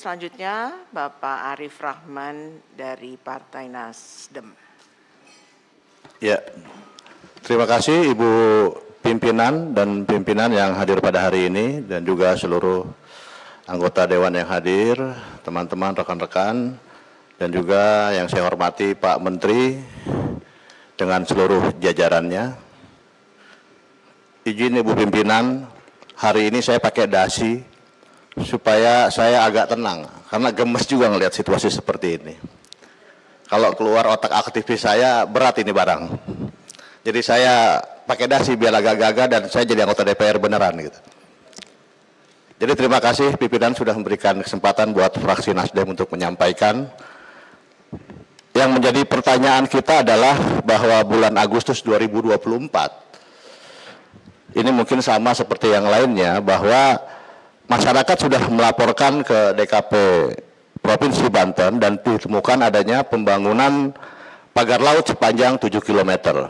selanjutnya Bapak Arif Rahman dari Partai Nasdem. Ya, terima kasih Ibu Pimpinan dan pimpinan yang hadir pada hari ini dan juga seluruh anggota Dewan yang hadir, teman-teman, rekan-rekan, dan juga yang saya hormati Pak Menteri dengan seluruh jajarannya. Izin Ibu Pimpinan, hari ini saya pakai dasi supaya saya agak tenang, karena gemes juga ngelihat situasi seperti ini. Kalau keluar otak aktivis saya, berat ini barang. Jadi saya pakai dasi biar agak gagah dan saya jadi anggota DPR beneran gitu. Jadi terima kasih pimpinan sudah memberikan kesempatan buat fraksi Nasdem untuk menyampaikan. Yang menjadi pertanyaan kita adalah bahwa bulan Agustus 2024, ini mungkin sama seperti yang lainnya, bahwa masyarakat sudah melaporkan ke DKP Provinsi Banten dan ditemukan adanya pembangunan pagar laut sepanjang 7 km.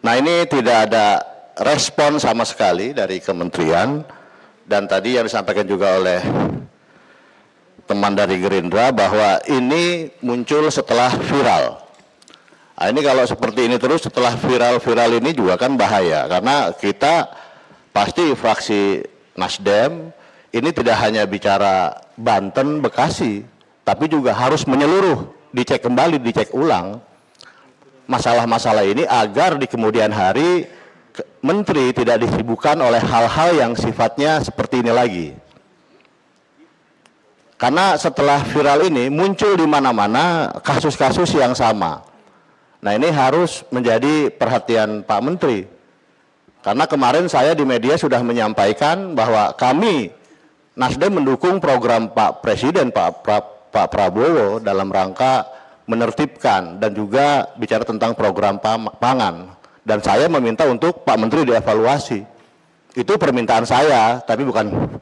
Nah, ini tidak ada respon sama sekali dari kementerian, dan tadi yang disampaikan juga oleh teman dari Gerindra bahwa ini muncul setelah viral. Nah, ini kalau seperti ini terus setelah viral-viral ini juga kan bahaya, karena kita pasti fraksi Nasdem ini tidak hanya bicara Banten, Bekasi, tapi juga harus menyeluruh, dicek kembali, dicek ulang masalah-masalah ini agar di kemudian hari Menteri tidak disibukkan oleh hal-hal yang sifatnya seperti ini lagi. Karena setelah viral ini muncul di mana-mana kasus-kasus yang sama. Nah, ini harus menjadi perhatian Pak Menteri. Karena kemarin saya di media sudah menyampaikan bahwa kami Nasdem mendukung program Pak Presiden, Pak Prabowo dalam rangka menertibkan dan juga bicara tentang program pangan. Dan saya meminta untuk Pak Menteri dievaluasi. Itu permintaan saya, tapi bukan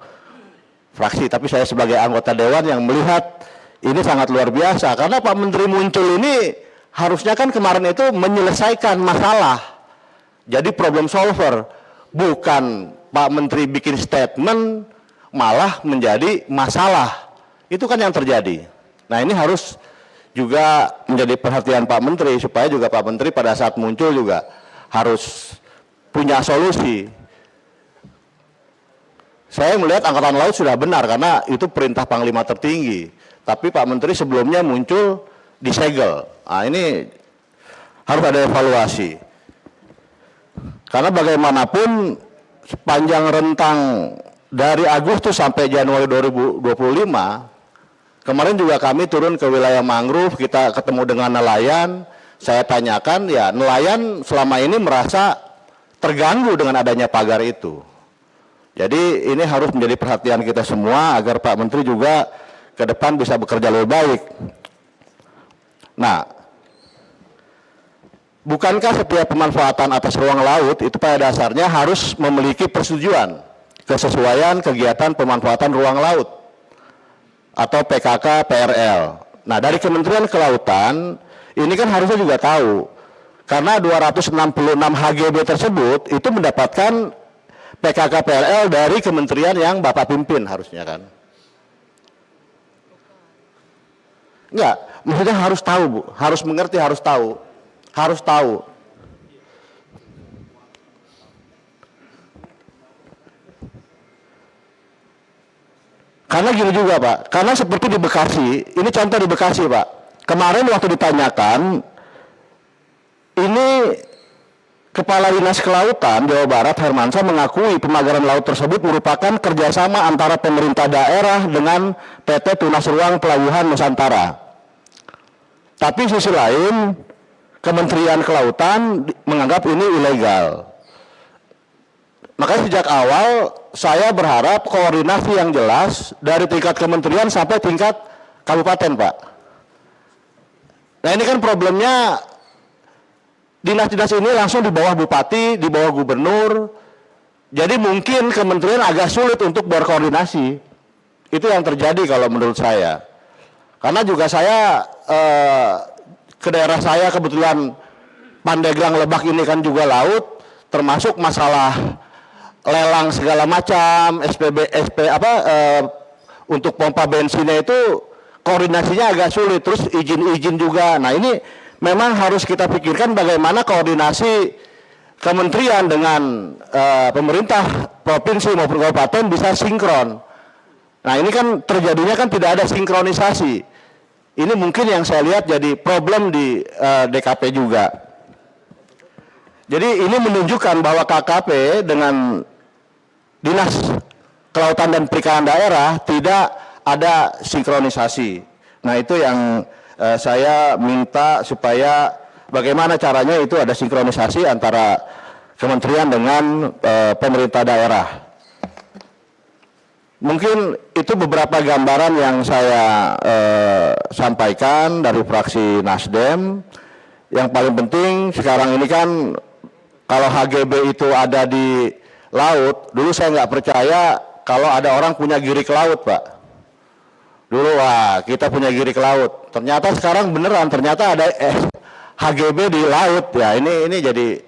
fraksi, tapi saya sebagai anggota Dewan yang melihat ini sangat luar biasa. Karena Pak Menteri muncul ini harusnya kan kemarin itu menyelesaikan masalah. Jadi problem solver, bukan Pak Menteri bikin statement malah menjadi masalah. Itu kan yang terjadi. Nah, ini harus juga menjadi perhatian Pak Menteri, supaya juga Pak Menteri pada saat muncul juga harus punya solusi. Saya melihat Angkatan Laut sudah benar karena itu perintah Panglima tertinggi. Tapi Pak Menteri sebelumnya muncul disegel. Nah, ini harus ada evaluasi. Karena bagaimanapun sepanjang rentang dari Agustus sampai Januari 2025, kemarin juga kami turun ke wilayah mangrove, kita ketemu dengan nelayan, saya tanyakan, ya nelayan selama ini merasa terganggu dengan adanya pagar itu. Jadi ini harus menjadi perhatian kita semua agar Pak Menteri juga ke depan bisa bekerja lebih baik. Nah, bukankah setiap pemanfaatan atas ruang laut itu pada dasarnya harus memiliki persetujuan kesesuaian kegiatan pemanfaatan ruang laut atau PKK PRL. Nah, dari Kementerian Kelautan ini kan harusnya juga tahu, karena 266 HGB tersebut itu mendapatkan PKK PRL dari kementerian yang Bapak pimpin harusnya kan. Enggak, maksudnya harus tahu Bu, harus mengerti, harus tahu. Harus tahu. Karena gini juga Pak, karena seperti di Bekasi, ini contoh di Bekasi Pak. Kemarin waktu ditanyakan, ini Kepala Dinas Kelautan Jawa Barat Hermansyah mengakui pemagaran laut tersebut merupakan kerjasama antara pemerintah daerah dengan PT Tunas Ruang Pelabuhan Nusantara. Tapi sisi lain, Kementerian Kelautan menganggap ini ilegal. Makanya sejak awal saya berharap koordinasi yang jelas dari tingkat kementerian sampai tingkat kabupaten Pak. Nah, ini kan problemnya dinas-dinas ini langsung di bawah bupati, di bawah gubernur. Jadi mungkin kementerian agak sulit untuk berkoordinasi. Itu yang terjadi kalau menurut saya. Karena juga saya ke daerah saya kebetulan Pandeglang Lebak ini kan juga laut, termasuk masalah lelang segala macam, untuk pompa bensinnya itu koordinasinya agak sulit, terus izin-izin juga. Nah ini memang harus kita pikirkan bagaimana koordinasi kementerian dengan pemerintah provinsi maupun kabupaten bisa sinkron. Nah ini kan terjadinya kan tidak ada sinkronisasi. Ini mungkin yang saya lihat jadi problem di DKP juga. Jadi ini menunjukkan bahwa KKP dengan Dinas Kelautan dan Perikanan Daerah tidak ada sinkronisasi. Nah itu yang saya minta supaya bagaimana caranya itu ada sinkronisasi antara kementerian dengan pemerintah daerah. Mungkin itu beberapa gambaran yang saya sampaikan dari fraksi Nasdem. Yang paling penting sekarang ini kan kalau HGB itu ada di laut, dulu saya nggak percaya kalau ada orang punya giri ke laut, Pak. Dulu wah kita punya giri ke laut. Ternyata sekarang beneran ternyata ada HGB di laut ya. Ini jadi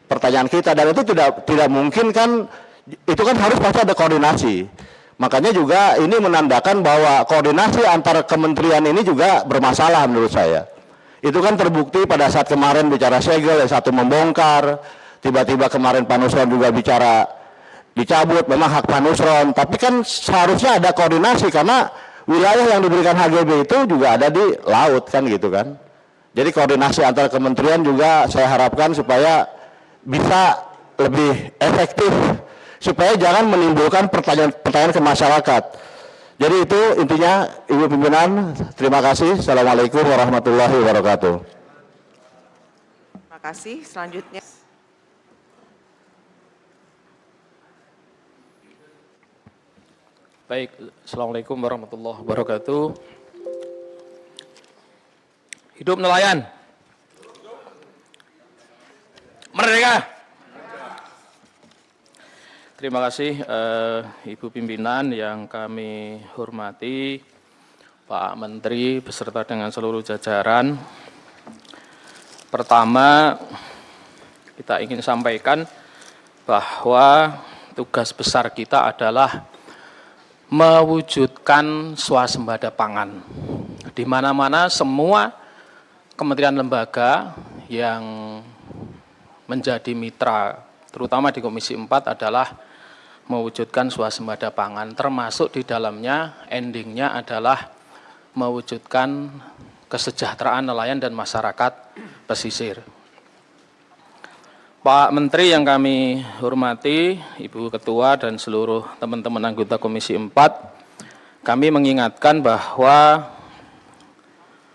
pertanyaan kita dan itu tidak mungkin kan, itu kan harus pasti ada koordinasi. Makanya juga ini menandakan bahwa koordinasi antara kementerian ini juga bermasalah menurut saya. Itu kan terbukti pada saat kemarin bicara segel, yang satu membongkar, tiba-tiba kemarin Pak Nusron juga bicara dicabut, memang hak Pak Nusron, tapi kan seharusnya ada koordinasi karena wilayah yang diberikan HGB itu juga ada di laut kan gitu kan. Jadi koordinasi antara kementerian juga saya harapkan supaya bisa lebih efektif, supaya jangan menimbulkan pertanyaan-pertanyaan ke masyarakat. Jadi itu intinya, Ibu Pimpinan, terima kasih. Assalamualaikum warahmatullahi wabarakatuh. Terima kasih. Selanjutnya. Baik, Assalamualaikum warahmatullahi wabarakatuh. Hidup nelayan. Merdeka. Terima kasih Ibu Pimpinan yang kami hormati, Pak Menteri beserta dengan seluruh jajaran. Pertama, kita ingin sampaikan bahwa tugas besar kita adalah mewujudkan swasembada pangan. Di mana-mana semua kementerian lembaga yang menjadi mitra, terutama di Komisi 4 adalah mewujudkan swasembada pangan, termasuk di dalamnya endingnya adalah mewujudkan kesejahteraan nelayan dan masyarakat pesisir. Pak Menteri yang kami hormati, Ibu Ketua dan seluruh teman-teman anggota Komisi 4, kami mengingatkan bahwa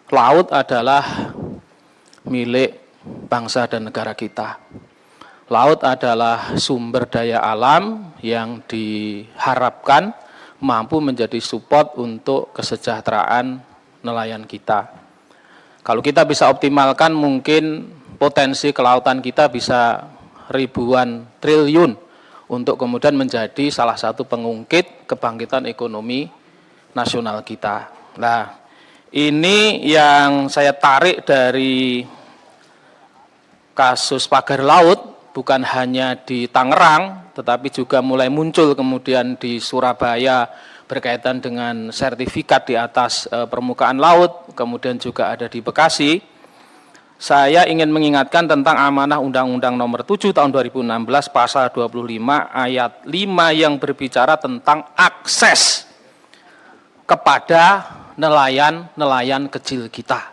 laut adalah milik bangsa dan negara kita. Laut adalah sumber daya alam yang diharapkan mampu menjadi support untuk kesejahteraan nelayan kita. Kalau kita bisa optimalkan, mungkin potensi kelautan kita bisa ribuan triliun untuk kemudian menjadi salah satu pengungkit kebangkitan ekonomi nasional kita. Nah, ini yang saya tarik dari kasus pagar laut, bukan hanya di Tangerang, tetapi juga mulai muncul kemudian di Surabaya berkaitan dengan sertifikat di atas permukaan laut, kemudian juga ada di Bekasi. Saya ingin mengingatkan tentang amanah Undang-Undang Nomor 7 Tahun 2016 Pasal 25 Ayat 5 yang berbicara tentang akses kepada nelayan-nelayan kecil kita.